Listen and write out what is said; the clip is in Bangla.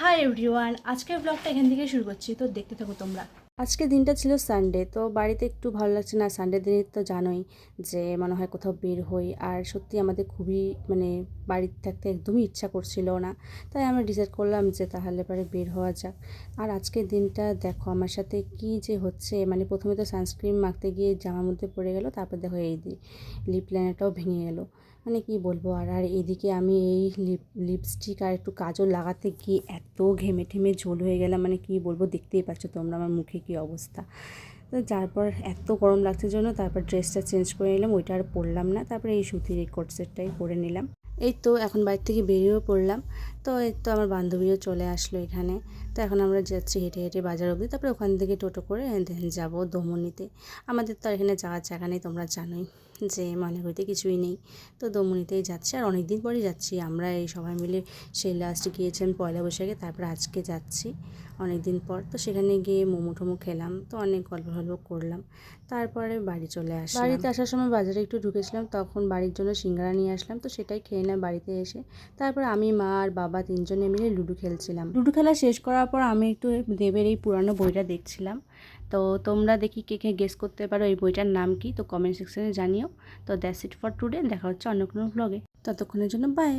হাই এভরিওয়ান, আজকের ব্লগটা এখান থেকে শুরু করছি, তো দেখতে থাকো তোমরা। আজকের দিনটা ছিল সানডে, তো বাড়িতে একটু ভালো লাগছে না। সানডে দিনে তো জানোই যে মনে হয় কোথাও বের হই, আর সত্যি আমাদের খুবই বাড়িতে থাকতে একদমই ইচ্ছা করছিল না। তাই আমরা ডিসাইড করলাম যে তাহলে পরে বের হওয়া যাক। আর আজকের দিনটা দেখো আমার সাথে কি যে হচ্ছে, প্রথমে তো সানস্ক্রিন মাখতে গিয়ে জামার মধ্যে পড়ে গেল, তারপর দেখো এই লিপ লাইনারটাও ভেঙে গেল। কি বলবো। আর আর এদিকে আমি এই লিপস্টিক আর একটু কাজল লাগাতে গিয়ে এত ঘেমে ঠেমে ঝোল হয়ে গেলাম, কি বলবো, দেখতেই পাচ্ছ তোমরা আমার মুখে কী অবস্থা। তো যারপর এত গরম লাগছে জন্য তারপর ড্রেসটা চেঞ্জ করে নিলাম, ওইটা আর পরলাম না। তারপরে এই সুতির এই কোট সেটটাই পরে নিলাম। এই তো এখন বাড়ি থেকে বেরিয়েও পড়লাম। তো এই তো আমার বান্ধবীও চলে আসলো এখানে। তো এখন আমরা যাচ্ছি হেঁটে হেঁটে বাজার অবধি, তারপরে ওখান থেকে টোটো করে দেন যাবো দমনিতে। আমাদের তো এখানে যাওয়ার জায়গা নেই, তোমরা জানোই যে ময়নাগুড়িতে কিছুই নেই। তো দমনিতেই যাচ্ছি, আর অনেক দিন পরেই যাচ্ছি আমরা এই সবাই মিলে। সেই লাস্ট গিয়েছিলাম পয়লা বৈশাখে, তারপরে আজকে যাচ্ছি অনেক দিন পর। তো সেখানে গিয়ে মোমো টোমো খেলাম, তো অনেক গল্প করলাম। তারপরে বাড়ি চলে আসলাম। বাড়িতে আসার সময় বাজারে একটু ঢুকেছিলাম, তখন বাড়ির জন্য সিঙ্গারা নিয়ে আসলাম, তো সেটাই খেয়ে নিলাম বাড়িতে এসে। তারপর আমি, মা আর বাবা তিনজনে মিলে লুডো খেলছিলাম। লুডো খেলা শেষ করার পর আমি একটু দেবের এই পুরানো বইটা দেখছিলাম। তো তোমরা দেখি কে কে গেস করতে পারো এই বইটার নাম কি, তো কমেন্ট সেকশনে জানিও। তো দ্যাটস ইট ফর টুডে, দেখা হচ্ছে অন্য কোনো ব্লগে। ততক্ষণের জন্য বাই।